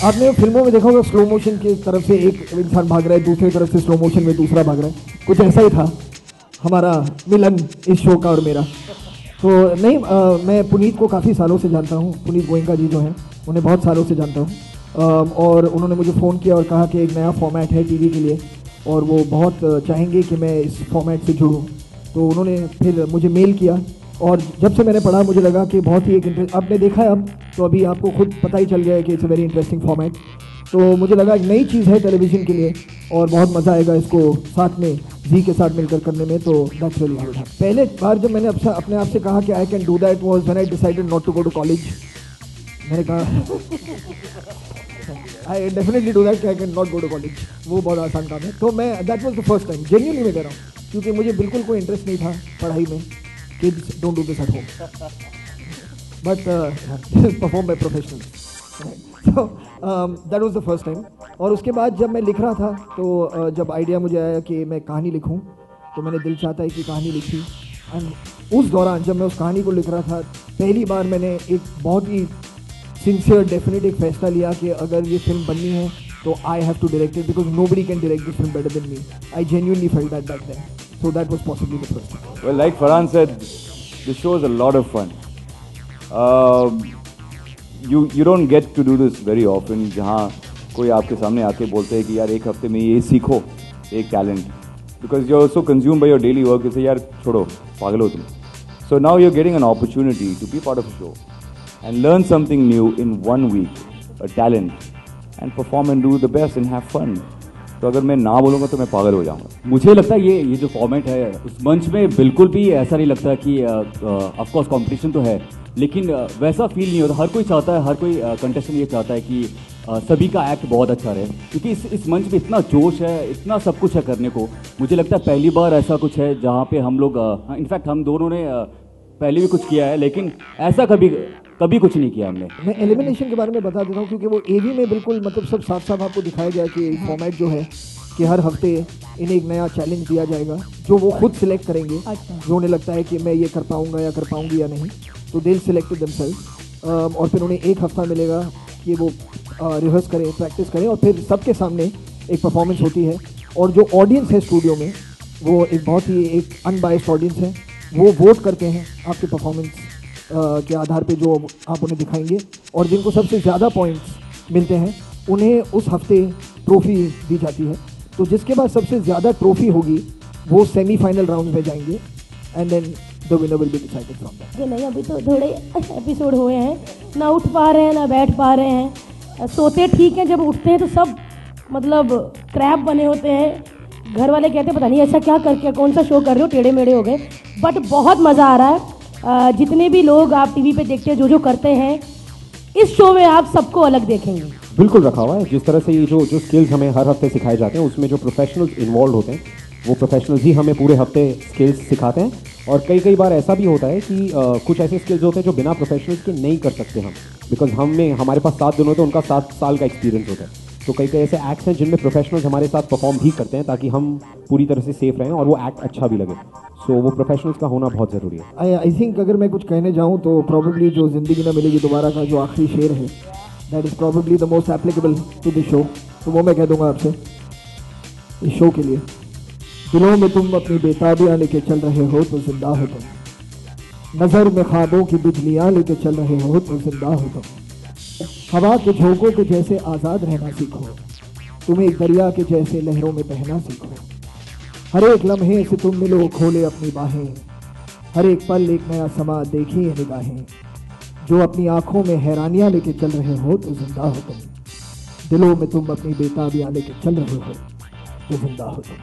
आपने फिल्मों में देखा होगा स्लो मोशन की तरफ से एक इंसान भाग रहा है, दूसरी तरफ से स्लो मोशन में दूसरा भाग रहा है। कुछ ऐसा ही था हमारा मिलन इस शो का और मेरा। तो नहीं, मैं पुनीत को काफ़ी सालों से जानता हूँ। पुनीत गोयनका जी जो हैं उन्हें बहुत सालों से जानता हूँ, और उन्होंने मुझे फ़ोन किया और कहा कि एक नया फॉर्मेट है टीवी के लिए और वो बहुत चाहेंगे कि मैं इस फॉर्मेट से जुड़ूँ। तो उन्होंने फिर मुझे मेल किया और जब से मैंने पढ़ा मुझे लगा कि बहुत ही एक इंटरेस्ट, आपने देखा है अब तो अभी आपको खुद पता ही चल गया है कि it's a very interesting format. तो मुझे लगा एक नई चीज़ है टेलीविज़न के लिए और बहुत मज़ा आएगा इसको साथ में जी के साथ मिलकर करने में। तो दैट्स रियली गुड। पहले बार जब मैंने अपने आप से कहा कि I can do that was when I decided not to go to college. मैंने कहा I definitely do that, I can not go to college, वो बहुत आसान काम है। तो मैं that was the first time genuinely मैं कह रहा हूँ, क्योंकि मुझे बिल्कुल कोई इंटरेस्ट नहीं था पढ़ाई में। Kids don't do this at home, but performed by professionals. So that was the first time. और उसके बाद जब मैं लिख रहा था तो जब आइडिया मुझे आया कि मैं कहानी लिखूं, तो मैंने दिल चाहता है कि कहानी लिखी। एंड उस दौरान जब मैं उस कहानी को लिख रहा था, पहली बार मैंने एक बहुत ही सिंसियर डेफिनेट एक फैसला लिया कि अगर ये फिल्म बननी है तो I have to direct it, because nobody can direct this film better than me. I genuinely felt that back then. So that was possibly the first time. Well, like Farhan said, this show is a lot of fun. You don't get to do this very often. जहाँ कोई आपके सामने आके बोलते हैं कि यार एक हफ्ते में ये सीखो एक talent, because you're so consumed by your daily work, you say यार छोड़ो पागल हो तुम. So now you're getting an opportunity to be part of a show and learn something new in 1 week, a talent, and perform and do the best and have fun. तो अगर मैं ना बोलूँगा तो मैं पागल हो जाऊँगा. मुझे लगता है ये जो फॉर्मेट है उस मंच में बिल्कुल भी ऐसा नहीं लगता कि ऑफ कोर्स कंपटीशन तो है, लेकिन वैसा फील नहीं होता. हर कोई चाहता है, हर कोई कंटेस्टेंट ये चाहता है कि सभी का एक्ट बहुत अच्छा रहे, क्योंकि इस मंच में इतना जोश है, इतना सब कुछ है करने को. मुझे लगता है पहली बार ऐसा कुछ है जहाँ पे हम लोग इनफैक्ट हम दोनों ने पहले भी कुछ किया है, लेकिन ऐसा कभी कुछ नहीं किया हमने. मैं एलिमिनेशन के बारे में बता देता हूँ, क्योंकि वो एवी में बिल्कुल मतलब सब साफ साफ आपको दिखाया गया कि फॉर्मेट जो है कि हर हफ्ते इन्हें एक नया चैलेंज दिया जाएगा जो वो खुद सिलेक्ट करेंगे. जो उन्हें लगता है कि मैं ये कर पाऊँगा या कर पाऊँगी या नहीं, तो दे सिलेक्टेड देमसेल्व्स. और फिर उन्हें एक हफ्ता मिलेगा कि वो रिहर्स करें, प्रैक्टिस करें, और फिर सबके सामने एक परफॉर्मेंस होती है. और जो ऑडियंस है स्टूडियो में वो एक बहुत ही एक अनबायस्ड ऑडियंस है. वो वोट करते हैं आपके परफॉर्मेंस के आधार पे जो आप उन्हें दिखाएंगे, और जिनको सबसे ज़्यादा पॉइंट्स मिलते हैं उन्हें उस हफ्ते ट्रॉफी दी जाती है. तो जिसके पास सबसे ज़्यादा ट्रॉफी होगी वो सेमीफाइनल राउंड में जाएंगे, and then the winner will be decided from that. नहीं, अभी तो थोड़े एपिसोड हुए हैं, ना उठ पा रहे हैं ना बैठ पा रहे हैं. सोते ठीक है, जब उठते हैं तो सब मतलब क्रैब बने होते हैं. घर वाले कहते हैं पता नहीं ऐसा क्या करके कौन सा शो कर रहे हो, टेढ़े मेढ़े हो गए. बट बहुत मज़ा आ रहा है. जितने भी लोग आप टीवी पे देखते हैं जो करते हैं, इस शो में आप सबको अलग देखेंगे. बिल्कुल रखा हुआ है. जिस तरह से ये जो स्किल्स हमें हर हफ्ते सिखाए जाते हैं, उसमें जो प्रोफेशनल्स इन्वॉल्व होते हैं वो प्रोफेशनल्स ही हमें पूरे हफ्ते स्किल्स सिखाते हैं. और कई बार ऐसा भी होता है कि कुछ ऐसे स्किल्स होते हैं जो बिना प्रोफेशनल्स के नहीं कर सकते हम, बिकॉज हमारे पास 7 दिन होते हैं, उनका 7 साल का एक्सपीरियंस होता है. तो कई ऐसे एक्ट्स हैं जिनमें प्रोफेशनल्स हमारे साथ परफॉर्म भी करते हैं ताकि हम पूरी तरह से सेफ रहें और वो एक्ट अच्छा भी लगे. सो वो प्रोफेशनल्स का होना बहुत ज़रूरी है. आई थिंक अगर मैं कुछ कहने जाऊँ तो प्रॉब्लली जो ज़िंदगी न मिलेगी दोबारा का जो आखिरी शेर है, that is probably the most applicable to this show. तो वो मैं कह दूँगा आपसे इस शो के लिए. दिलों में तुम अपनी बेताबियाँ लेके चल रहे हो तो जिंदा हो तुम. नज़र में ख्वाबों की बिजलियाँ लेके चल रहे हो तो जिंदा हो तुम. हवा के झोंकों के जैसे आज़ाद रहना सीखो. तुम एक दरिया के जैसे लहरों में बहना सीखो. हर एक लम्हे से तुम मिलो, खोले अपनी बाहें. हर एक पल एक नया समा, देखिए निगाहें. जो अपनी आंखों में हैरानियां लेके चल रहे हो तो जिंदा हो तुम. दिलों में तुम अपनी बेताबियां लेके चल रहे हो तो जिंदा हो तुम.